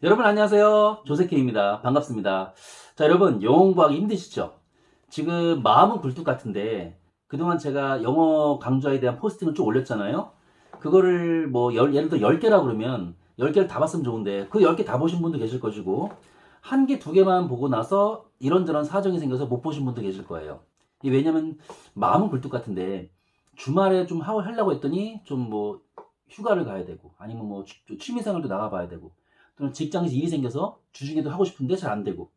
여러분 안녕하세요. 조세킴입니다. 반갑습니다. 자, 여러분 영어 공부하기 힘드시죠? 지금 마음은 굴뚝 같은데 그동안 제가 영어 강좌에 대한 포스팅을 쭉 올렸잖아요. 그거를 뭐 예를 들어 10개라 그러면 10개를 다 봤으면 좋은데 그 10개 다 보신 분도 계실 것이고 한 개, 두 개만 보고 나서 이런저런 사정이 생겨서 못 보신 분도 계실 거예요. 왜냐면 마음은 굴뚝 같은데 주말에 좀 하려고 했더니 좀 뭐 휴가를 가야 되고 아니면 뭐 취미생활도 나가봐야 되고 또는 직장에서 일이 생겨서 주중에도 하고 싶은데 잘 안 되고.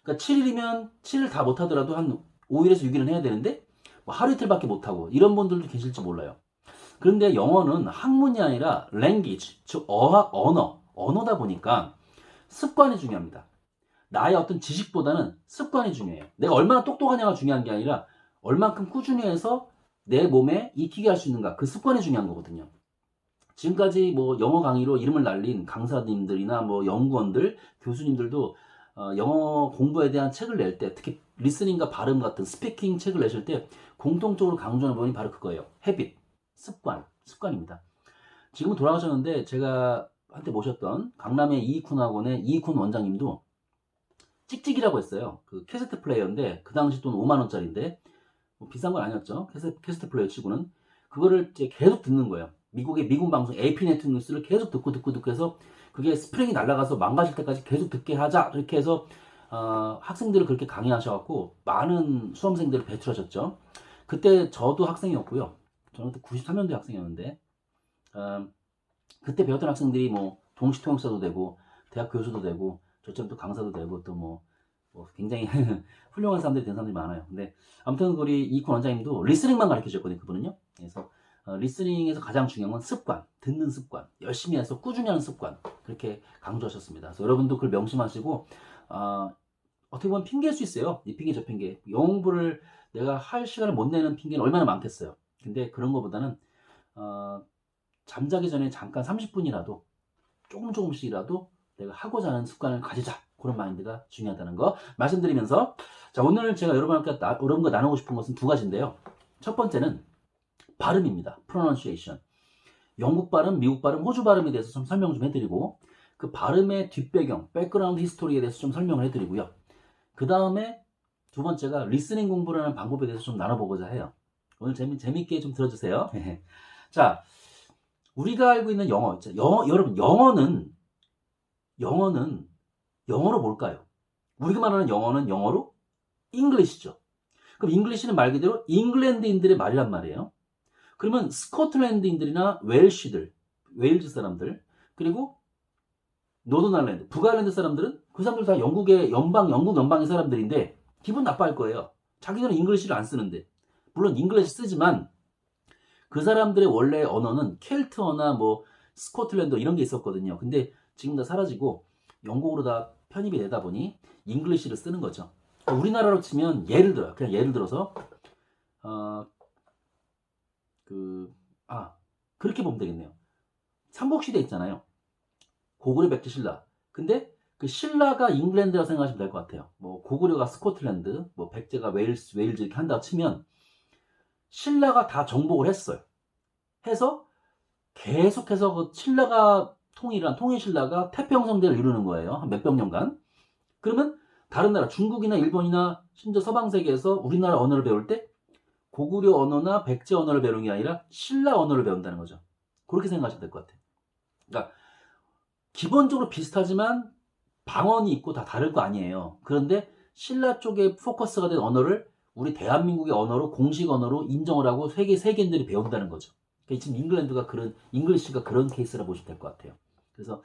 그러니까 7일이면 7일 다 못하더라도 한 5일에서 6일은 해야 되는데 뭐 하루 이틀밖에 못하고 이런 분들도 계실지 몰라요. 그런데 영어는 학문이 아니라 language, 즉 어학, 언어다 보니까 습관이 중요합니다. 나의 어떤 지식보다는 습관이 중요해요. 내가 얼마나 똑똑하냐가 중요한 게 아니라 얼만큼 꾸준히 해서 내 몸에 익히게 할 수 있는가, 그 습관이 중요한 거거든요. 지금까지 뭐 영어 강의로 이름을 날린 강사님들이나 뭐 연구원들, 교수님들도 영어 공부에 대한 책을 낼 때, 특히 리스닝과 발음 같은 스피킹 책을 내실 때 공통적으로 강조하는 부분이 바로 그거예요. 헤빗, 습관입니다. 지금은 돌아가셨는데 제가 한때 모셨던 강남의 이익훈 학원의 이익훈 원장님도 찍찍이라고 했어요. 그 캐세트 플레이어인데 그 당시 돈 5만 원짜리인데 뭐 비싼 건 아니었죠. 캐스트 플레이어 치고는 그거를 이제 계속 듣는 거예요. 미국의 미군 방송 AP네트 뉴스를 계속 듣고 해서 그게 스프링이 날아가서 망가질 때까지 계속 듣게 하자 이렇게 해서 학생들을 그렇게 강의하셔갖고 많은 수험생들을 배출하셨죠. 그때 저도 학생이었고요. 저는 그때 93년도 학생이었는데 어, 그때 배웠던 학생들이 뭐 동시통역사도 되고 대학 교수도 되고 저처럼 또 강사도 되고 또 뭐 굉장히 훌륭한 사람들이 된 사람들이 많아요. 근데 아무튼 우리 이kun 원장님도 리스닝만 가르쳐 주셨거든요. 그분은요. 그래서 리스닝에서 가장 중요한 건 습관, 듣는 습관, 열심히 해서 꾸준히 하는 습관 그렇게 강조하셨습니다. 그래서 여러분도 그걸 명심하시고 어떻게 보면 핑계일 수 있어요. 이 핑계 저 핑계. 영어 공부를 내가 할 시간을 못 내는 핑계는 얼마나 많겠어요. 근데 그런 것보다는 어, 잠자기 전에 잠깐 30분이라도 조금씩이라도 내가 하고자 하는 습관을 가지자. 그런 마인드가 중요하다는 거 말씀드리면서 자, 오늘 제가 여러분과 나누고 싶은 것은 두 가지인데요. 첫 번째는 발음입니다. pronunciation. 영국 발음, 미국 발음, 호주 발음에 대해서 좀 설명 좀 해드리고 그 발음의 뒷배경, 백그라운드 히스토리에 대해서 좀 설명을 해드리고요. 그 다음에 두 번째가 리스닝 공부를 하는 방법에 대해서 좀 나눠보고자 해요. 오늘 재밌게 좀 들어주세요. 자, 우리가 알고 있는 여러분, 영어는 영어로 뭘까요? 우리가 말하는 영어는 영어로 잉글리시죠. 그럼 잉글리시는 말 그대로 잉글랜드인들의 말이란 말이에요. 그러면 스코틀랜드인들이나 웨일즈 사람들, 그리고 노던아일랜드, 북아일랜드 사람들은 그 사람들 다 영국 연방의 사람들인데 기분 나빠할 거예요. 자기들은 잉글리시를 안 쓰는데. 물론 잉글리시 쓰지만 그 사람들의 원래 언어는 켈트어나 뭐 스코틀랜드 이런 게 있었거든요. 근데 지금 다 사라지고 영국으로 다 편입이 되다 보니 잉글리시를 쓰는 거죠. 우리나라로 치면 그냥 예를 들어서 어, 그, 그렇게 보면 되겠네요. 삼국시대 있잖아요. 고구려, 백제, 신라. 근데 그 신라가 잉글랜드라고 생각하시면 될 것 같아요. 뭐 고구려가 스코틀랜드, 뭐 백제가 웨일즈 이렇게 한다고 치면 신라가 다 정복을 했어요. 해서 계속해서 그 신라가 통일 신라가 태평성대를 이루는 거예요. 한 몇백 년간. 그러면 다른 나라 중국이나 일본이나 심지어 서방 세계에서 우리나라 언어를 배울 때 고구려 언어나 백제 언어를 배우는 게 아니라 신라 언어를 배운다는 거죠. 그렇게 생각하시면 될 것 같아요. 그러니까 기본적으로 비슷하지만 방언이 있고 다 다를 거 아니에요. 그런데 신라 쪽에 포커스가 된 언어를 우리 대한민국의 언어로 공식 언어로 인정을 하고 세계인들이 배운다는 거죠. 그러니까 지금 잉글리시가 그런 케이스라 보시면 될 것 같아요. 그래서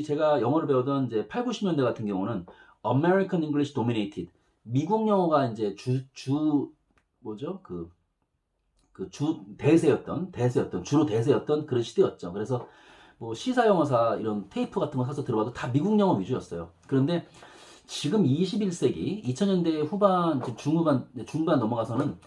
제가 영어를 배우던 이제 8, 90년대 같은 경우는 American English Dominated, 미국 영어가 이제 뭐죠? 주로 대세였던 그런 시대였죠. 그래서 뭐 시사 영어사 이런 테이프 같은 거 사서 들어봐도 다 미국 영어 위주였어요. 그런데 지금 21세기 2000년대 후반, 중반 넘어가서는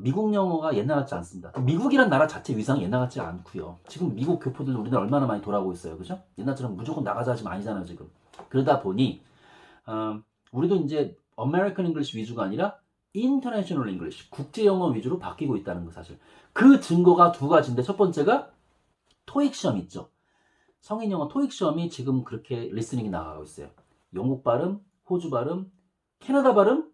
미국 영어가 옛날 같지 않습니다. 미국이란 나라 자체 위상이 옛날 같지 않고요. 지금 미국 교포들 우리나라 얼마나 많이 돌아오고 있어요, 그죠? 옛날처럼 무조건 나가자 하지만 아니잖아요, 지금. 그러다 보니 우리도 이제 American English 위주가 아니라 International English, 국제 영어 위주로 바뀌고 있다는 거 사실. 그 증거가 두 가지인데 첫 번째가 토익 시험 있죠. 성인 영어 토익 시험이 지금 그렇게 리스닝이 나가고 있어요. 영국 발음, 호주 발음, 캐나다 발음,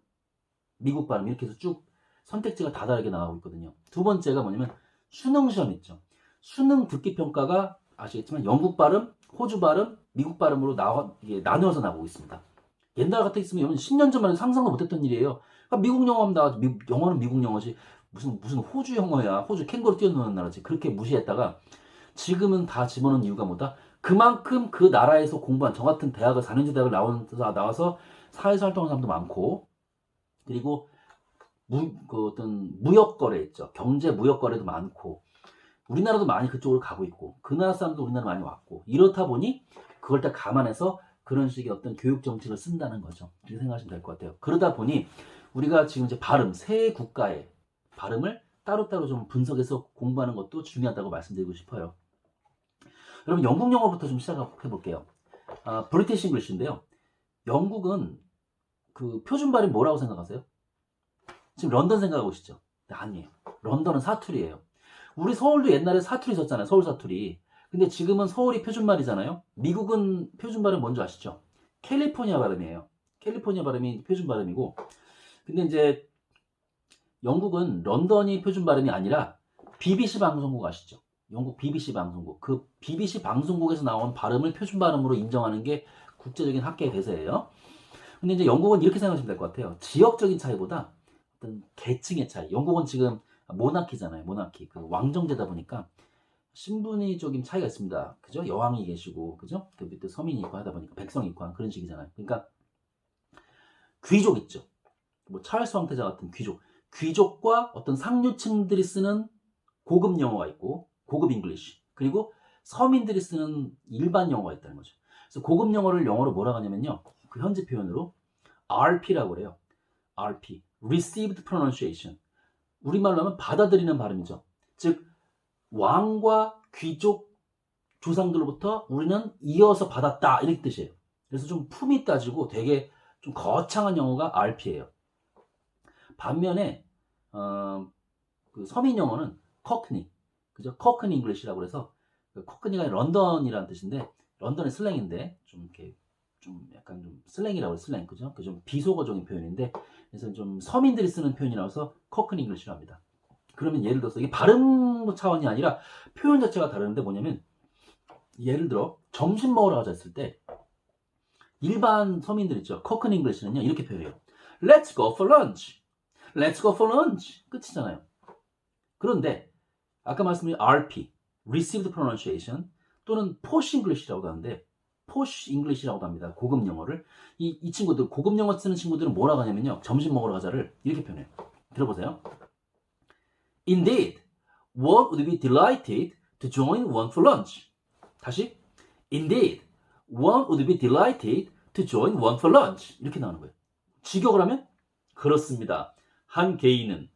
미국 발음 이렇게 해서 쭉 선택지가 다 다르게 나가고 있거든요. 두 번째가 뭐냐면 수능 시험 있죠. 수능 듣기 평가가 아시겠지만 영국 발음, 호주 발음, 미국 발음으로 이게 나누어서 나오고 있습니다. 옛날 같아 있으면 10년 전만 상상도 못했던 일이에요. 그러니까 미국 영어하면 영어는 미국 영어지 무슨 호주 영어야. 호주 캥거루 뛰어노는 나라지. 그렇게 무시했다가 지금은 다 집어넣은 이유가 뭐다? 그만큼 그 나라에서 공부한 저 같은 대학을 4년제 대학을 나와서 사회에서 활동하는 사람도 많고 그리고 그 어떤 무역 거래 있죠. 경제 무역 거래도 많고 우리나라도 많이 그쪽으로 가고 있고 그 나라 사람도 우리나라 많이 왔고 이렇다 보니 그걸 다 감안해서 그런 식의 어떤 교육 정책을 쓴다는 거죠. 이렇게 생각하시면 될 것 같아요. 그러다 보니 우리가 지금 이제 발음, 세 국가의 발음을 따로따로 좀 분석해서 공부하는 것도 중요하다고 말씀드리고 싶어요. 여러분 영국 영어부터 좀 시작해 볼게요. 브리티시 잉글리시인데요. 영국은 그 표준 발음이 뭐라고 생각하세요? 지금 런던 생각하고 계시죠? 아니에요. 런던은 사투리예요. 우리 서울도 옛날에 사투리 썼잖아요. 서울 사투리. 근데 지금은 서울이 표준말이잖아요. 미국은 표준발음 뭔지 아시죠? 캘리포니아 발음이에요. 캘리포니아 발음이 표준 발음이고 근데 이제 영국은 런던이 표준 발음이 아니라 BBC 방송국 아시죠? 영국 BBC 방송국. 그 BBC 방송국에서 나온 발음을 표준 발음으로 인정하는 게 국제적인 학계의 대세예요. 근데 이제 영국은 이렇게 생각하시면 될 것 같아요. 지역적인 차이보다 어떤 계층의 차이. 영국은 지금 모나키잖아요. 모나키. 그 왕정제다 보니까 신분이 조금 차이가 있습니다. 그죠? 여왕이 계시고, 그죠? 그 밑에 서민이 있고 하다 보니까 백성이 있고 그런 식이잖아요. 그러니까 귀족 있죠. 뭐 찰스 황태자 같은 귀족. 귀족과 어떤 상류층들이 쓰는 고급 영어가 있고, 고급 잉글리시. 그리고 서민들이 쓰는 일반 영어가 있다는 거죠. 그래서 고급 영어를 영어로 뭐라고 하냐면요. 그 현지 표현으로 RP라고 그래요. RP. Received Pronunciation. 우리말로 하면 받아들이는 발음이죠. 즉, 왕과 귀족 조상들로부터 우리는 이어서 받았다 이렇게 뜻이에요. 그래서 좀 품이 따지고 되게 좀 거창한 영어가 RP예요. 반면에 그 서민 영어는 커크니, 그죠? 커크니 잉글리시라고 해서 그 커크니가 런던이라는 뜻인데 런던의 슬랭인데 좀 이렇게 좀 약간 좀 슬랭이라고 해요. 슬랭, 그죠? 그 좀 비속어적인 표현인데 그래서 좀 서민들이 쓰는 표현이라서 커크니 잉글리시라고 합니다. 그러면 예를 들어서 이게 발음 차원이 아니라 표현 자체가 다른데 뭐냐면 예를 들어 점심 먹으러 가자 했을 때 일반 서민들 있죠. 커큰 잉글리시는요 이렇게 표현해요. Let's go for lunch. Let's go for lunch. 끝이잖아요. 그런데 아까 말씀드린 RP, Received Pronunciation 또는 Posh English라고도 하는데 Posh English라고도 합니다. 고급 영어를 이 친구들 고급 영어 쓰는 친구들은 뭐라고 하냐면요. 점심 먹으러 가자를 이렇게 표현해요. 들어보세요. Indeed, one would be delighted to join one for lunch. 다시, Indeed, one would be delighted to join one for lunch. 이렇게 나오는 거예요. 직역을 하면 그렇습니다. 한 개인은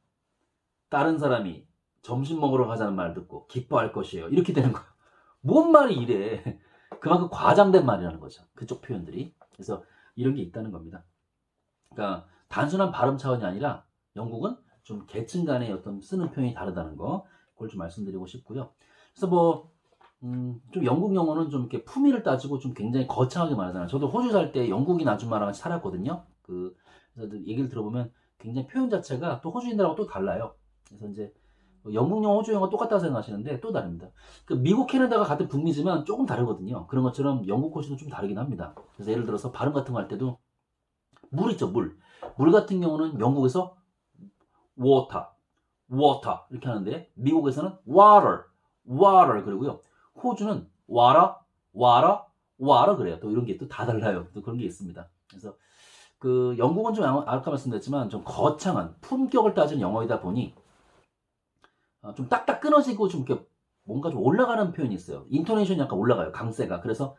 다른 사람이 점심 먹으러 가자는 말 듣고 기뻐할 것이에요. 이렇게 되는 거예요. 뭔 말이 이래. 그만큼 과장된 말이라는 거죠. 그쪽 표현들이. 그래서 이런 게 있다는 겁니다. 그러니까 단순한 발음 차원이 아니라 영국은 좀 계층 간의 어떤 쓰는 표현이 다르다는 거, 그걸 좀 말씀드리고 싶고요. 그래서 좀 영국 영어는 좀 이렇게 품위를 따지고 좀 굉장히 거창하게 말하잖아요. 저도 호주 살 때 영국인 아줌마랑 같이 살았거든요. 그래서 얘기를 들어보면 굉장히 표현 자체가 또 호주인들하고 또 달라요. 그래서 이제 영국 영어, 호주 영어 똑같다고 생각하시는데 또 다릅니다. 미국, 캐나다가 같은 북미지만 조금 다르거든요. 그런 것처럼 영국, 호주도 좀 다르긴 합니다. 그래서 예를 들어서 발음 같은 거 할 때도 물 있죠, 물. 물 같은 경우는 영국에서 water, water 이렇게 하는데 미국에서는 water, water 그러고요. 호주는 water, water, water 그래요. 또 이런 게 또 다 달라요. 또 그런 게 있습니다. 그래서 그 영국은 좀 아까 말씀드렸지만 좀 거창한 품격을 따지는 영어이다 보니 좀 딱딱 끊어지고 좀 이렇게 뭔가 좀 올라가는 표현이 있어요. 인토네이션이 약간 올라가요. 강세가. 그래서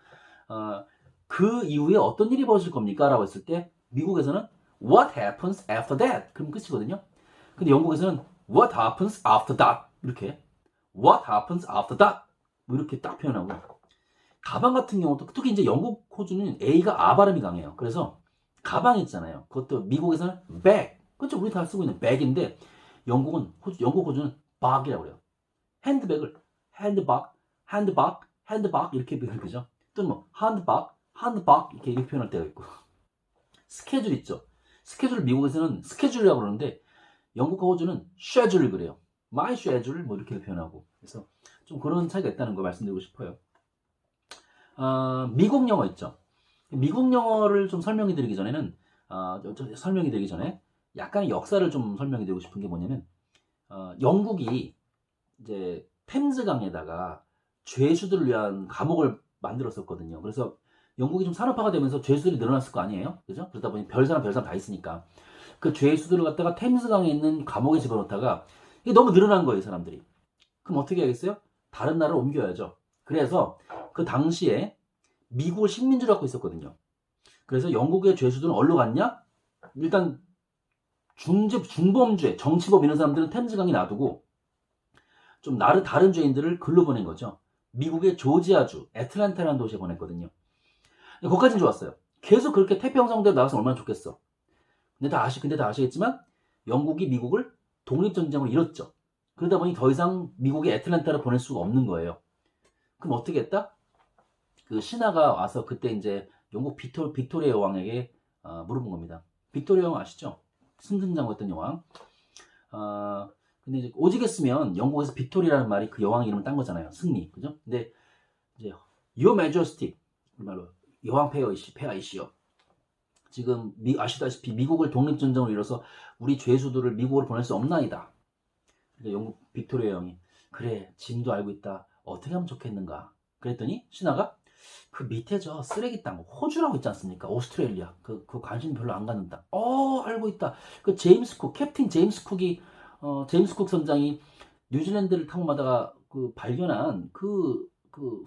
그 이후에 어떤 일이 벌어질 겁니까? 라고 했을 때 미국에서는 what happens after that? 그럼 끝이거든요. 근데 영국에서는 what happens after that? 이렇게 what happens after that? 뭐 이렇게 딱 표현하고 가방 같은 경우도 특히 이제 영국, 호주는 A가 아 발음이 강해요. 그래서 가방 있잖아요. 그것도 미국에서는 bag. 그렇죠. 우리 다 쓰고 있는 백인데 영국, 호주는 bag이라고 그래요. 핸드백을 핸드박, 핸드박, 핸드박 이렇게 표현을 그죠? 또는 뭐 한드박 이렇게 표현할 때가 있고 스케줄 있죠. 스케줄 미국에서는 스케줄이라고 그러는데 영국과 호주는 쉐줄을 그래요. my schedule 뭐 이렇게 표현하고 그래서 좀 그런 차이가 있다는 거 말씀드리고 싶어요. 미국 영어 있죠. 미국 영어를 좀 설명해 드리기 전에는 설명해 드리기 전에 약간의 역사를 좀 설명해 드리고 싶은 게 뭐냐면 영국이 이제 템즈강에다가 죄수들을 위한 감옥을 만들었었거든요. 그래서 영국이 좀 산업화가 되면서 죄수들이 늘어났을 거 아니에요, 그죠? 그러다 보니 별사람 다 있으니까 그 죄수들을 갖다가 템즈강에 있는 감옥에 집어넣다가 이게 너무 늘어난 거예요, 사람들이. 그럼 어떻게 하겠어요? 다른 나라로 옮겨야죠. 그래서 그 당시에 미국을 식민지로 갖고 있었거든요. 그래서 영국의 죄수들은 어디로 갔냐? 일단 중범죄, 정치법 이런 사람들은 템즈강에 놔두고 좀 다른 죄인들을 글로 보낸 거죠. 미국의 조지아주 애틀랜타라는 도시에 보냈거든요. 거기까지는 좋았어요. 계속 그렇게 태평성대로 나와서 얼마나 좋겠어. 근데 다 아시겠지만 영국이 미국을 독립전쟁으로 잃었죠. 그러다 보니 더 이상 미국의 애틀랜타를 보낼 수가 없는 거예요. 그럼 어떻게 했다? 그 신하가 와서 그때 이제 영국 빅토리아 여왕에게 물어본 겁니다. 빅토리아 여왕 아시죠? 승승장구했던 여왕. 근데 이제 오직했으면 영국에서 빅토리라는 말이 그 여왕 이름을 딴 거잖아요. 승리, 그죠? 근데 이제 Your Majesty, 말로 여왕 폐하이시여. 지금 아시다시피 미국을 독립전쟁으로 이뤄서 우리 죄수들을 미국으로 보낼 수 없나이다. 그러니까 영국 빅토리아 여왕이 그래, 짐도 알고 있다. 어떻게 하면 좋겠는가? 그랬더니 신하가 그 밑에 저 쓰레기 땅 호주라고 있지 않습니까? 오스트레일리아 그 관심 별로 안 갖는다. 알고 있다. 그 캡틴 제임스 쿡이 제임스 쿡 선장이 뉴질랜드를 타고 가다가 그 발견한 그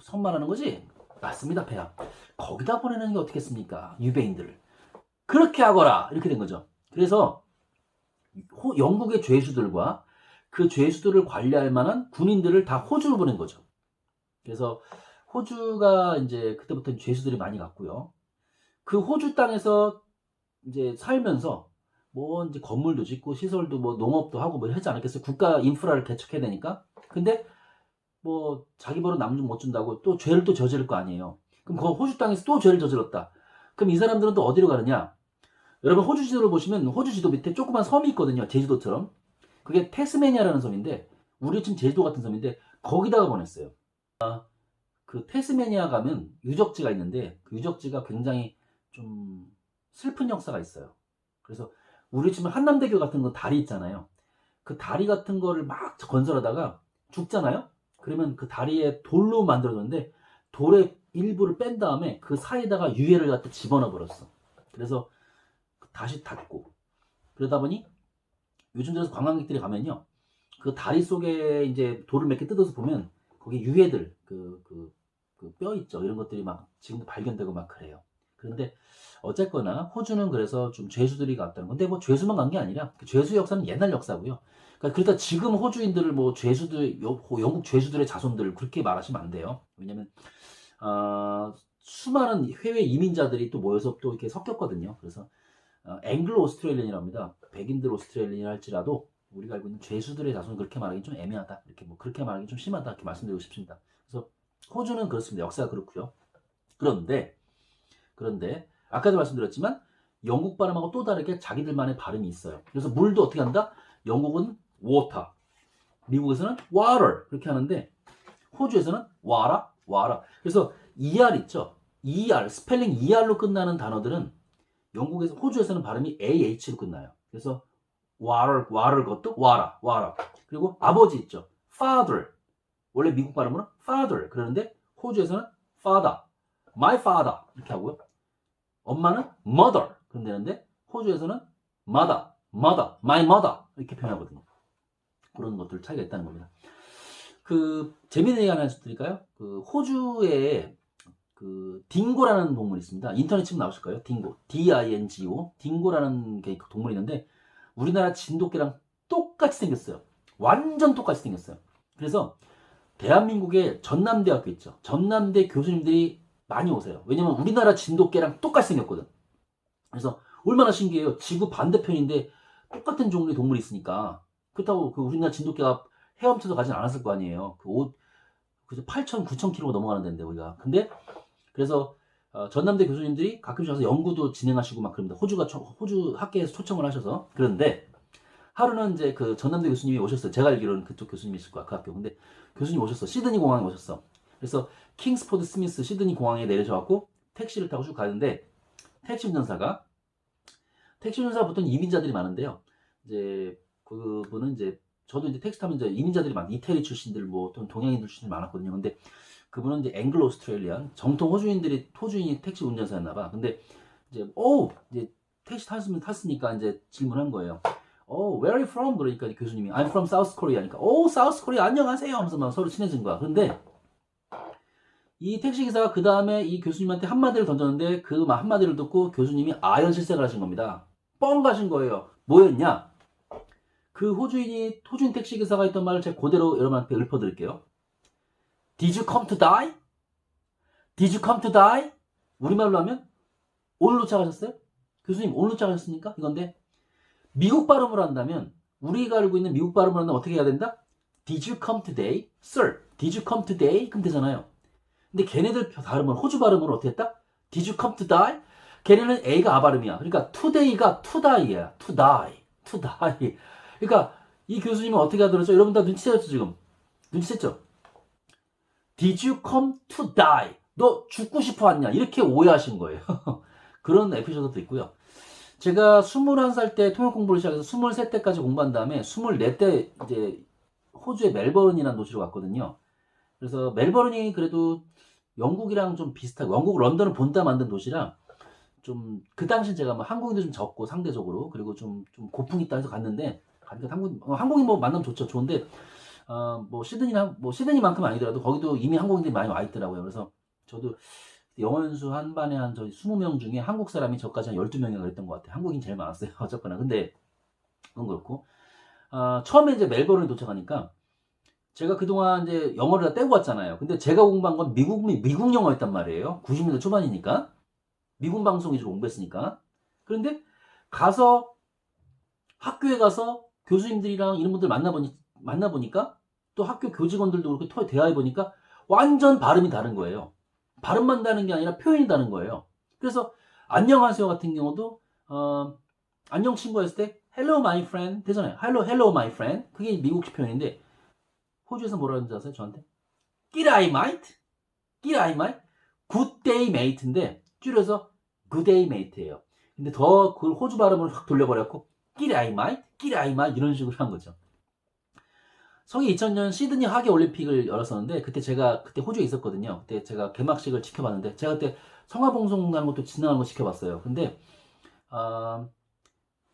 섬 말하는 거지? 맞습니다, 폐하. 거기다 보내는 게 어떻겠습니까? 유배인들을. 그렇게 하거라. 이렇게 된 거죠. 그래서 영국의 죄수들과 그 죄수들을 관리할 만한 군인들을 다 호주로 보낸 거죠. 그래서 호주가 이제 그때부터 죄수들이 많이 갔고요. 그 호주 땅에서 이제 살면서 뭐 이제 건물도 짓고 시설도 뭐 농업도 하고 뭐 하지 않았겠어요? 국가 인프라를 개척해야 되니까. 근데 뭐 자기 벌은 남 좀 못 준다고 또 죄를 또 저지를 거 아니에요. 그럼 그 호주 땅에서 또 죄를 저질렀다. 그럼 이 사람들은 또 어디로 가느냐? 여러분 호주 지도를 보시면 호주 지도 밑에 조그만 섬이 있거든요. 제주도처럼. 그게 테스메니아라는 섬인데 우리 지금 제주도 같은 섬인데 거기다가 보냈어요. 그 테스메니아 가면 유적지가 있는데 그 유적지가 굉장히 좀 슬픈 역사가 있어요. 그래서 우리 지금 한남대교 같은 거 다리 있잖아요. 그 다리 같은 거를 막 건설하다가 죽잖아요. 그러면 그 다리에 돌로 만들어졌는데 돌의 일부를 뺀 다음에 그 사이에다가 유해를 갖다 집어넣어 버렸어. 그래서 다시 닫고 그러다 보니 요즘 들어서 관광객들이 가면요 그 다리 속에 이제 돌을 몇 개 뜯어서 보면 거기 유해들 그 뼈 있죠. 이런 것들이 막 지금도 발견되고 막 그래요. 그런데 어쨌거나 호주는 그래서 좀 죄수들이 갔다는 건데 뭐 죄수만 간 게 아니라 그 죄수 역사는 옛날 역사고요. 그러니까 지금 호주인들을 뭐 죄수들 영국 죄수들의 자손들 그렇게 말하시면 안 돼요. 왜냐면 수많은 해외 이민자들이 또 모여서 또 이렇게 섞였거든요. 그래서 앵글로 오스트레일리언이랍니다. 백인들 오스트레일리언 할지라도 우리가 알고 있는 죄수들의 자손은 그렇게 말하기 좀 애매하다. 이렇게 뭐 그렇게 말하기 좀 심하다. 이렇게 말씀드리고 싶습니다. 그래서 호주는 그렇습니다. 역사가 그렇고요. 그런데 아까도 말씀드렸지만 영국 발음하고 또 다르게 자기들만의 발음이 있어요. 그래서 물도 어떻게 한다? 영국은 water, 미국에서는 water 그렇게 하는데 호주에서는 water. 그래서 ER 있죠? ER 스펠링 ER로 끝나는 단어들은 호주에서는 발음이 AH로 끝나요. 그래서 water 것도 water. 그리고 아버지 있죠? father. 원래 미국 발음으로 father 그러는데 호주에서는 father, my father 이렇게 하고요. 엄마는 mother 그럼 되는데 호주에서는 mother, my mother 이렇게 표현하거든요. 그런 것들 차이가 있다는 겁니다. 그 재미있는 얘기 하나 해드릴까요? 그 호주에 그 딩고라는 동물이 있습니다. 인터넷 치면 나오실 거예요. 딩고, D-I-N-G-O, 딩고라는 게 동물이 있는데 우리나라 진돗개랑 똑같이 생겼어요. 완전 똑같이 생겼어요. 그래서 대한민국에 전남대학교 있죠. 전남대 교수님들이 많이 오세요. 왜냐면 우리나라 진돗개랑 똑같이 생겼거든. 그래서 얼마나 신기해요. 지구 반대편인데 똑같은 종류의 동물이 있으니까. 그렇다고 그 우리나라 진돗개가 헤엄쳐서 가진 않았을 거 아니에요. 그 옷 그래서 8,000, 9,000km가 넘어가는 데인데 우리가. 근데 그래서 전남대 교수님들이 가끔씩 와서 연구도 진행하시고 막 그럽니다. 호주 학계에서 초청을 하셔서. 그런데 하루는 이제 그 전남대 교수님이 오셨어요. 제가 알기로는 그쪽 교수님이실 거야, 그 학교. 근데 교수님 오셨어. 시드니 공항에 오셨어. 그래서 킹스포드 스미스 시드니 공항에 내려셔갖고 택시를 타고 쭉 가는데 택시 운전사가 보통 이민자들이 많은데요. 이제 그분은 이제 저도 이제 택시 타면 이제 이민자들이 많, 이태리 출신들 뭐 또는 동양인들 출신들 많았거든요. 근데 그분은 이제 앵글로 오스트레일리안 정통 호주인이 택시 운전사였나 봐. 근데 이제 택시 탔으니까 이제 질문한 거예요. Where are you from? 그러니까 교수님이 I'm from South Korea니까 South Korea 안녕하세요 하면서 막 서로 친해진 거야. 그런데 이 택시기사가 그 다음에 이 교수님한테 한마디를 던졌는데 그 한마디를 듣고 교수님이 아연 실색을 하신 겁니다. 뻥 가신 거예요. 뭐였냐? 그 호주인 택시기사가 했던 말을 제가 그대로 여러분한테 읊어드릴게요. Did you come to die? Did you come to die? 우리말로 하면 오늘 도착하셨어요? 교수님 오늘 도착하셨습니까? 이건데 미국 발음으로 한다면 우리가 알고 있는 미국 발음으로 한다면 어떻게 해야 된다? Did you come today? Sir, did you come today? 그럼 되잖아요. 근데 걔네들 발음은 호주 발음으로 어떻게 했다? Did you come to die? 걔네는 A가 아 발음이야. 그러니까 today가 to die야. to die. 그러니까 이 교수님은 어떻게 하더랬죠? 여러분 다 눈치채셨죠 지금? 눈치챘죠? Did you come to die? 너 죽고 싶어 왔냐? 이렇게 오해하신 거예요. 그런 에피소드도 있고요. 제가 21살 때 통역 공부를 시작해서 23때까지 공부한 다음에 24때 이제 호주의 멜버른이라는 도시로 갔거든요. 그래서 멜버른이 그래도 영국이랑 좀 비슷하고 영국 런던을 본따 만든 도시라 좀 그 당시 제가 뭐 한국인도 좀 적고 상대적으로 그리고 좀 고풍 있다 해서 갔는데 가니까 한국인 뭐 만나면 좋죠. 좋은데 뭐 시드니만큼 아니더라도 거기도 이미 한국인들이 많이 와 있더라고요. 그래서 저도 영어 연수 한 반에 한 저희 20명 중에 한국 사람이 저까지 한 12명이나 그랬던 것 같아요. 한국인 제일 많았어요. 어쨌거나. 근데 그건 그렇고 처음에 이제 멜버른에 도착하니까 제가 그동안 이제 영어를 다 떼고 왔잖아요. 근데 제가 공부한 건 미국 영어였단 말이에요. 90년대 초반이니까. 미국 방송 위주로 공부했으니까. 그런데 학교에 가서 교수님들이랑 이런 분들 만나보니까 또 학교 교직원들도 그렇게 대화해보니까 완전 발음이 다른 거예요. 발음만 다른 게 아니라 표현이 다른 거예요. 그래서 안녕하세요 같은 경우도 안녕 친구 했을 때 hello my friend 되잖아요. hello my friend 그게 미국식 표현인데 호주에서 뭐라 하는지 아세요? 저한테 G'day mate good day mate인데 줄여서 good day mate예요. 근데 더 그걸 호주 발음을 확 돌려버렸고 G'day mate 이런 식으로 한 거죠. 성이 2000년 시드니 하계 올림픽을 열었었는데 그때 호주에 있었거든요. 그때 제가 개막식을 지켜봤는데 제가 그때 성화봉송하는 것도 진행하는 거 지켜봤어요. 근데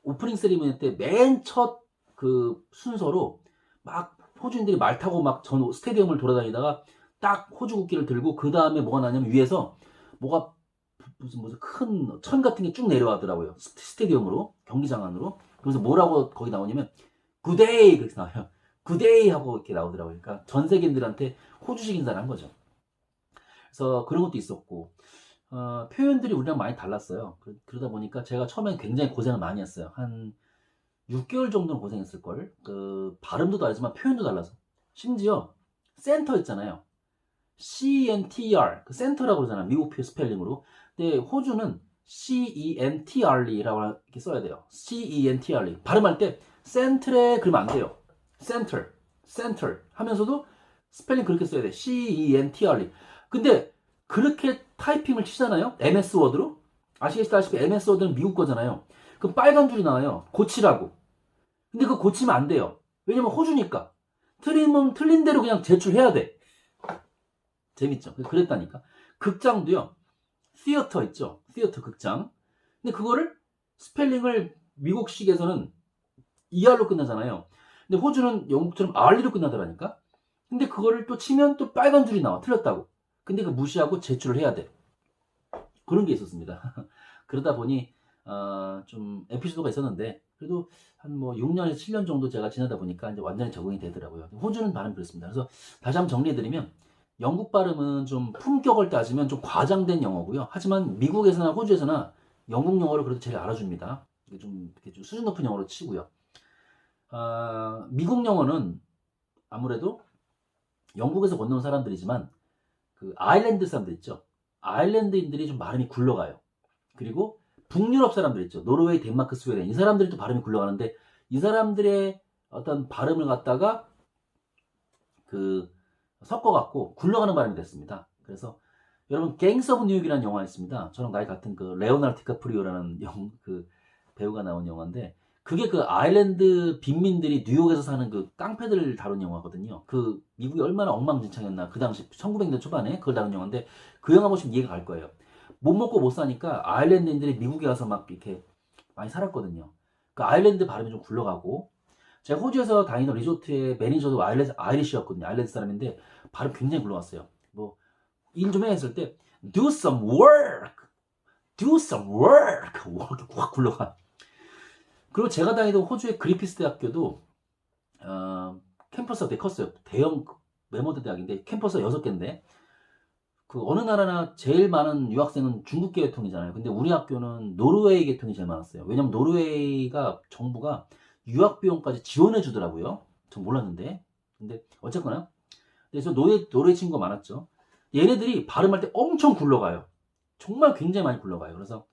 오프닝 세리머니 때 맨 첫 그 순서로 막 호주인들이 말 타고 막 전 스테디움을 돌아다니다가 딱 호주 국기를 들고 그 다음에 뭐가 나냐면 위에서 뭐가 무슨 큰 천 같은 게 쭉 내려가더라고요. 스테디움으로 경기장 안으로. 그래서 뭐라고 거기 나오냐면 굿데이 그렇게 나와요. 굿데이 하고 이렇게 나오더라고요. 그러니까 전 세계인들한테 호주식 인사를 한 거죠. 그래서 그런 것도 있었고 표현들이 우리랑 많이 달랐어요. 그러다 보니까 제가 처음에 굉장히 고생을 많이 했어요. 한 6개월 정도는 고생했을걸. 그 발음도 다르지만 표현도 달라서. 심지어 센터 있잖아요. CENTR 그 센터라고 그러잖아요. 미국 스펠링으로. 근데 호주는 CENTRE라고 이렇게 써야 돼요. CENTRE 발음할 때 센트레 그러면 안 돼요. 센터 하면서도 스펠링 그렇게 써야 돼. CENTRE. 근데 그렇게 타이핑을 치잖아요. MS 워드로. 아시다시피 MS 워드는 미국 거잖아요. 그럼 빨간 줄이 나와요. 고치라고. 근데 그거 고치면 안 돼요. 왜냐면 호주니까. 틀린 대로 그냥 제출해야 돼. 재밌죠? 그랬다니까. 극장도요. 시어터 있죠. 시어터 극장. 근데 그거를 스펠링을 미국식에서는 ER로 끝나잖아요. 근데 호주는 영국처럼 R로 끝나더라니까. 근데 그거를 또 치면 또 빨간 줄이 나와. 틀렸다고. 근데 그 무시하고 제출을 해야 돼. 그런 게 있었습니다. 그러다 보니 좀 에피소드가 있었는데 그래도 한 뭐 6년에서 7년 정도 제가 지나다 보니까 이제 완전히 적응이 되더라고요. 호주는 발음 그렇습니다. 그래서 다시 한번 정리해드리면 영국 발음은 좀 품격을 따지면 좀 과장된 영어고요. 하지만 미국에서나 호주에서나 영국 영어를 그래도 제일 알아줍니다. 이렇게 좀 수준 높은 영어로 치고요. 미국 영어는 아무래도 영국에서 건너온 사람들이지만 그 아일랜드 사람들 있죠. 아일랜드인들이 좀 발음이 굴러가요. 그리고 북유럽 사람들 있죠. 노르웨이, 덴마크, 스웨덴. 이 사람들이 또 발음이 굴러가는데 이 사람들의 어떤 발음을 갖다가 그 섞어갖고 굴러가는 발음이 됐습니다. 그래서 여러분 갱스 오브 뉴욕이라는 영화 있습니다. 저랑 나이 같은 그 레오나르도 디카프리오라는 그 배우가 나온 영화인데 그게 그 아일랜드 빈민들이 뉴욕에서 사는 그 깡패들을 다룬 영화거든요. 그 미국이 얼마나 엉망진창이었나 그 당시 1900년대 초반에 그걸 다룬 영화인데 그 영화 보시면 이해가 갈 거예요. 못 먹고 못 사니까 아일랜드인들이 미국에 와서 막 이렇게 많이 살았거든요. 그 아일랜드 발음이 좀 굴러가고 제가 호주에서 다니는 리조트의 매니저도 아이리시였거든요. 아일랜드 사람인데 발음 굉장히 굴러갔어요. 뭐 일 좀 해 했을 때 do some work, do some work 확 굴러가. 그리고 제가 다니던 호주의 그리피스 대학교도 캠퍼스가 되게 컸어요. 대형 메모드 대학인데 캠퍼스가 6개인데 그 어느 나라나 제일 많은 유학생은 중국계 계통이잖아요. 근데 우리 학교는 노르웨이 계통이 제일 많았어요. 왜냐면 노르웨이가 정부가 유학 비용까지 지원해 주더라고요. 전 몰랐는데. 근데 어쨌거나 그래서 노르웨이 친구가 많았죠. 얘네들이 발음할 때 엄청 굴러가요. 정말 굉장히 많이 굴러가요. 그래서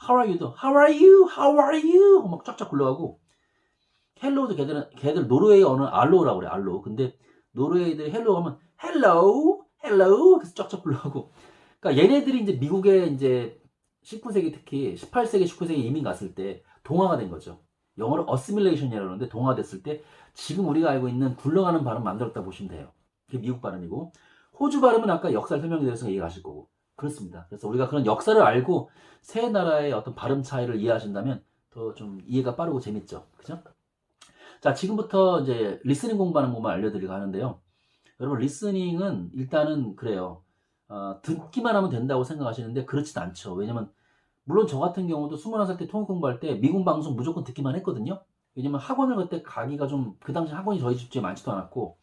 How are you도 How are you? How are you? 막 쫙쫙 굴러가고 헬로우도 걔들 노르웨이 언어는 알로우라고 그래. 알로우. 근데 노르웨이들 헬로우 하면 헬로우 헬로우 그래서 쫙쫙 굴러가고 그러니까 얘네들이 이제 미국에 이제 19세기 특히 18세기 19세기 이민 갔을 때 동화가 된 거죠. 영어로 어시밀레이션이라고 하는데 동화됐을 때 지금 우리가 알고 있는 굴러가는 발음 만들었다 보시면 돼요. 그게 미국 발음이고 호주 발음은 아까 역사를 설명드려서 이해가실 거고 그렇습니다. 그래서 우리가 그런 역사를 알고 세 나라의 어떤 발음 차이를 이해하신다면 더 좀 이해가 빠르고 재밌죠. 그죠? 자, 지금부터 이제 리스닝 공부하는 것만 알려드리고 하는데요. 여러분, 리스닝은 일단은 그래요. 듣기만 하면 된다고 생각하시는데 그렇진 않죠. 왜냐면, 물론 저 같은 경우도 21살 때 통역 공부할 때 미국 방송 무조건 듣기만 했거든요. 왜냐면 학원을 그때 가기가 좀, 그 당시 학원이 저희 집 주에 많지도 않았고,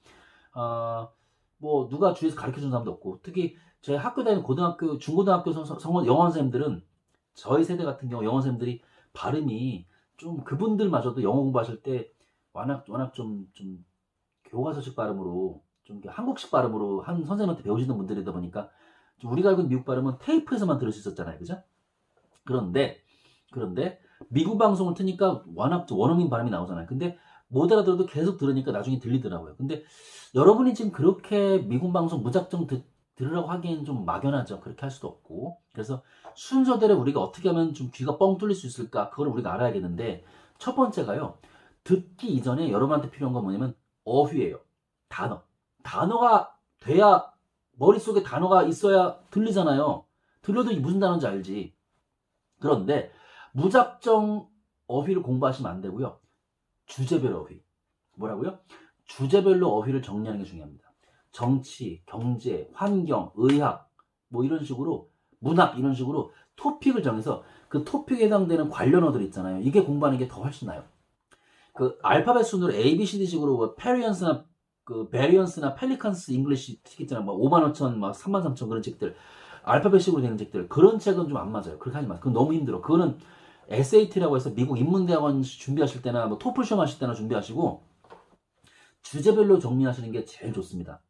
뭐, 누가 주위에서 가르쳐 준 사람도 없고, 특히 제 학교 다니는 고등학교, 중고등학교 영어 선생님들은 저희 세대 같은 경우 영어 선생님들이 발음이 좀 그분들마저도 영어 공부하실 때 워낙 좀 교과서식 발음으로 좀 이렇게 한국식 발음으로 한 선생님한테 배우시는 분들이다 보니까 좀 우리가 알고 있는 미국 발음은 테이프에서만 들을 수 있었잖아요. 그죠? 그런데 미국 방송을 트니까 워낙 원어민 발음이 나오잖아요. 근데 못 알아들어도 계속 들으니까 나중에 들리더라고요. 근데 여러분이 지금 그렇게 미국 방송 무작정 들으라고 하기엔 좀 막연하죠. 그렇게 할 수도 없고. 그래서 순서대로 우리가 어떻게 하면 좀 귀가 뻥 뚫릴 수 있을까? 그걸 우리가 알아야겠는데 첫 번째가요. 듣기 이전에 여러분한테 필요한 건 뭐냐면 어휘예요. 단어가 돼야 머릿속에 단어가 있어야 들리잖아요. 들려도 무슨 단어인지 알지. 그런데 무작정 어휘를 공부하시면 안 되고요. 주제별 어휘. 뭐라고요? 주제별로 어휘를 정리하는 게 중요합니다. 정치, 경제, 환경, 의학 뭐 이런 식으로 문학 이런 식으로 토픽을 정해서 그 토픽에 해당되는 관련어들 있잖아요. 이게 공부하는 게 더 훨씬 나아요. 그 알파벳 순으로 A, B, C, D식으로 뭐 페리언스나 그 베리언스나 펠리칸스 잉글리시 책 있잖아요. 뭐 55,000, 막 33,000 그런 책들 알파벳식으로 되는 책들 그런 책은 좀 안 맞아요. 그렇게 하지 마세요. 그건 너무 힘들어. 그거는 SAT라고 해서 미국 인문대학원 준비하실 때나 뭐 토플 시험 하실 때나 준비하시고 주제별로 정리하시는 게 제일 좋습니다.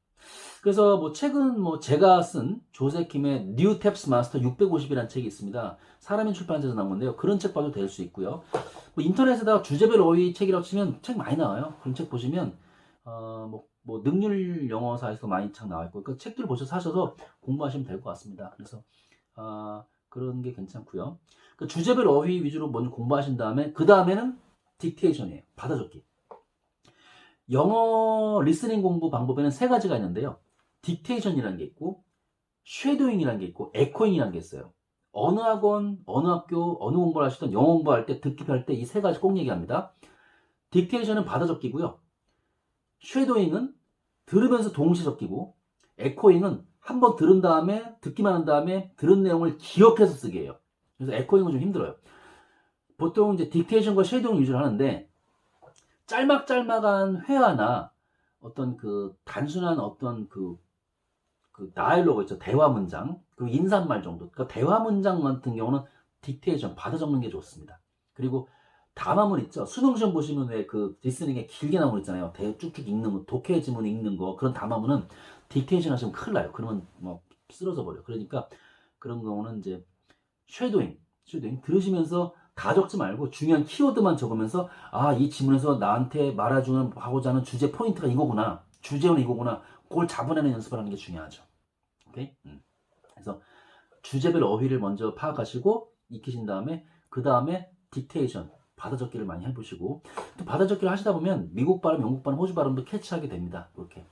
그래서 뭐 책은 뭐 제가 쓴 조세킴의 뉴 탭스 마스터 650이라는 책이 있습니다. 사람인 출판사에서 나온 건데요. 그런 책 봐도 될 수 있고요. 뭐 인터넷에다가 주제별 어휘 책이라고 치면 책 많이 나와요. 그런 책 보시면 뭐 능률 영어사에서 많이 책 나와 있고 그 책들 보셔서 사셔서 공부하시면 될 것 같습니다. 그래서 그런 게 괜찮고요. 그 주제별 어휘 위주로 먼저 공부하신 다음에 그 다음에는 딕테이션이에요. 받아적기. 영어 리스닝 공부 방법에는 3가지가 있는데요. 딕테이션이라는 게 있고 쉐도잉이라는 게 있고 에코잉이라는 게 있어요. 어느 학원, 어느 학교, 어느 공부를 하시든 영어 공부할 때, 듣기 할 때 이 3가지 꼭 얘기합니다. 딕테이션은 받아 적기고요. 쉐도잉은 들으면서 동시에 적기고 에코잉은 한번 들은 다음에 듣기만 한 다음에 들은 내용을 기억해서 쓰게 해요. 그래서 에코잉은 좀 힘들어요. 보통 이제 딕테이션과 쉐도잉 위주로 하는데 짤막짤막한 회화나 어떤 그 단순한 어떤 그 다이얼로그 있죠. 대화 문장, 그 인사말 정도. 그 대화 문장 같은 경우는 딕테이션 받아 적는 게 좋습니다. 그리고 담화문 있죠. 수능 시험 보시면 왜 그 리스닝에 길게 나온 거 있잖아요. 쭉쭉 읽는 거, 독해 지문 읽는 거 그런 담화문은 딕테이션 하시면 큰일 나요. 그러면 뭐 쓰러져 버려. 그러니까 그런 경우는 이제 쉐도잉 들으시면서 다 적지 말고 중요한 키워드만 적으면서 아, 이 지문에서 나한테 말해주는 하고자 하는 주제 포인트가 이거구나. 주제는 이거구나. 그걸 잡아내는 연습을 하는 게 중요하죠. 오케이? 그래서 주제별 어휘를 먼저 파악하시고 익히신 다음에 그 다음에 딕테이션 받아적기를 많이 해보시고 또 받아적기를 하시다 보면 미국 발음, 영국 발음, 호주 발음도 캐치하게 됩니다. 이렇게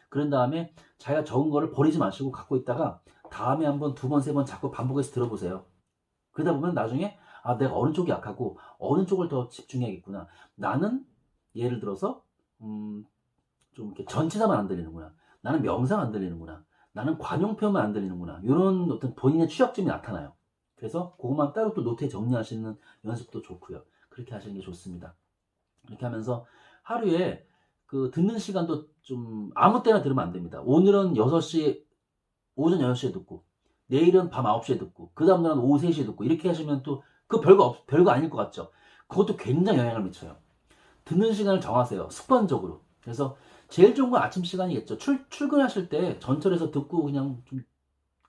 그런 다음에 자기가 적은 거를 버리지 마시고 갖고 있다가 다음에 한번 두 번, 세 번 자꾸 반복해서 들어보세요. 그러다 보면 나중에 아, 내가 어느 쪽이 약하고 어느 쪽을 더 집중해야겠구나. 나는 예를 들어서 좀 이렇게 전치사만 안 들리는구나. 나는 명상 안 들리는구나. 나는 관용표만 안 들리는구나. 이런 어떤 본인의 취약점이 나타나요. 그래서 그것만 따로 또 노트에 정리하시는 연습도 좋고요. 그렇게 하시는 게 좋습니다. 이렇게 하면서 하루에 그 듣는 시간도 좀 아무 때나 들으면 안 됩니다. 오늘은 6시, 오전 6시에 듣고, 내일은 밤 9시에 듣고, 그 다음날은 오후 3시에 듣고, 이렇게 하시면 또 그 별거 아닐 것 같죠? 그것도 굉장히 영향을 미쳐요. 듣는 시간을 정하세요. 습관적으로. 그래서 제일 좋은 건 아침 시간이겠죠. 출근하실 때 전철에서 듣고 그냥 좀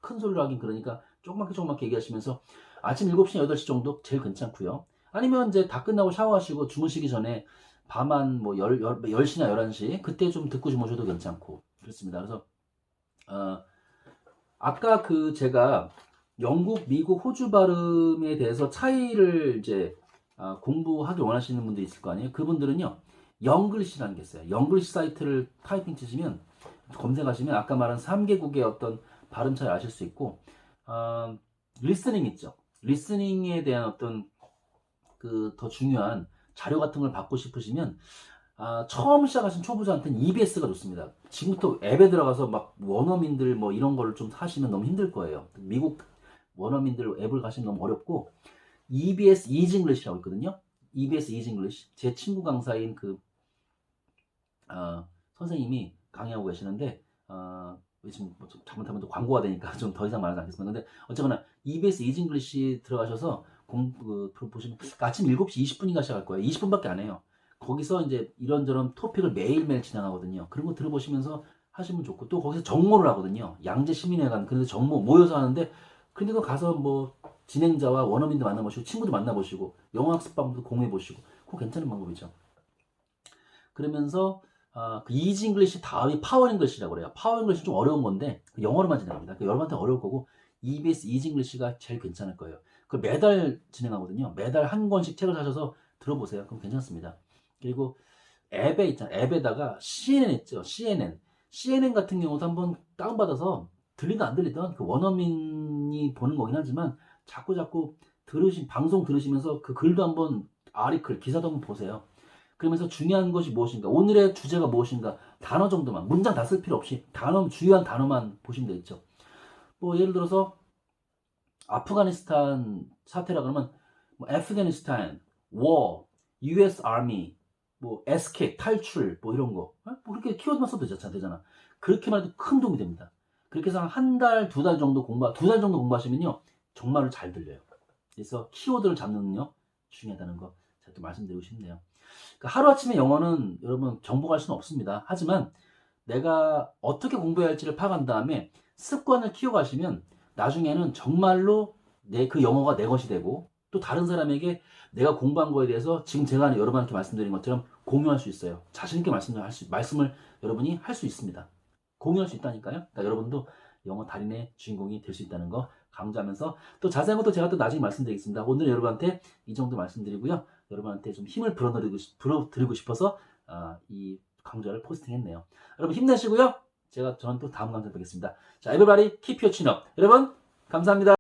큰 소리로 하긴 그러니까 조그맣게 얘기하시면서 아침 7시, 8시 정도 제일 괜찮고요. 아니면 이제 다 끝나고 샤워하시고 주무시기 전에 밤 한 뭐 10시나 11시 그때 좀 듣고 주무셔도 괜찮고 그렇습니다. 그래서 아까 그 제가 영국, 미국, 호주 발음에 대해서 차이를 이제 공부하기 원하시는 분도 있을 거 아니에요. 그분들은요. 영글리시라는 게 있어요. 영글리시 사이트를 타이핑 치시면 검색하시면 아까 말한 3개국의 어떤 발음 차이 아실 수 있고 리스닝 있죠. 리스닝에 대한 어떤 그 더 중요한 자료 같은 걸 받고 싶으시면 처음 시작하신 초보자한테는 EBS가 좋습니다. 지금부터 앱에 들어가서 막 원어민들 뭐 이런 거를 좀 하시면 너무 힘들 거예요. 미국 원어민들 앱을 가시면 너무 어렵고 EBS Easy English라고 있거든요. EBS Easy English 제 친구 강사인 그 선생님이 강의하고 계시는데 지금 뭐 잘못하면 또 광고가 되니까 좀 더 이상 말하지 않겠습니다. 근데 어쨌거나 EBS Easy English 들어가셔서 보시면 아침 7시 20분인가 시작할 거예요. 20분밖에 안 해요. 거기서 이제 이런저런 토픽을 매일매일 진행하거든요. 그런 거 들어보시면서 하시면 좋고 또 거기서 정모를 하거든요. 양재시민회관 그래서 정모 모여서 하는데 근데도 가서 뭐 진행자와 원어민도 만나보시고 친구도 만나보시고 영어학습방도 공유해보시고 그거 괜찮은 방법이죠. 그러면서 그 이지 잉글리시 다음이 파워 잉글리시라고 그래요. 파워 잉글리시 좀 어려운 건데 영어로만 진행합니다. 여러분한테 어려울 거고 EBS 이지 잉글리시가 제일 괜찮을 거예요. 그 매달 진행하거든요. 매달 한 권씩 책을 사셔서 들어보세요. 그럼 괜찮습니다. 그리고 앱에 있잖아요. 앱에다가 CNN 있죠. CNN 같은 경우도 한번 다운받아서 들리든 안 들리든 그 원어민이 보는 거긴 하지만 자꾸 방송 들으시면서 그 글도 한번 아리클 기사도 한번 보세요. 그러면서 중요한 것이 무엇인가, 오늘의 주제가 무엇인가, 단어 정도만, 문장 다 쓸 필요 없이 주요한 단어만 보시면 되겠죠. 뭐 예를 들어서 아프가니스탄 사태라 그러면 뭐 아프가니스탄, war, US Army, 뭐 escape, 탈출, 뭐 이런 거, 뭐 그렇게 키워드만 써도 되잖아. 그렇게만 해도 큰 도움이 됩니다. 그렇게 해서 한 달, 2달 정도 2달 정도 공부하시면요, 정말로 잘 들려요. 그래서 키워드를 잡는 능력 중요하다는 거 제가 또 말씀드리고 싶네요. 그러니까 하루아침에 영어는 여러분 정복할 수는 없습니다. 하지만 내가 어떻게 공부해야 할지를 파악한 다음에 습관을 키워가시면 나중에는 정말로 그 영어가 내 것이 되고 또 다른 사람에게 내가 공부한 거에 대해서 지금 제가 여러분한테 말씀드린 것처럼 공유할 수 있어요. 자신있게 말씀을 여러분이 할 수 있습니다. 공유할 수 있다니까요. 그러니까 여러분도 영어 달인의 주인공이 될 수 있다는 거 강조하면서 또 자세한 것도 제가 또 나중에 말씀드리겠습니다. 오늘 여러분한테 이 정도 말씀드리고요. 여러분한테 좀 힘을 불어드리고 싶어서 이 강좌를 포스팅했네요. 여러분 힘내시고요. 저는 또 다음 강좌 뵙겠습니다. 자, everybody keep your chin up. 여러분 감사합니다.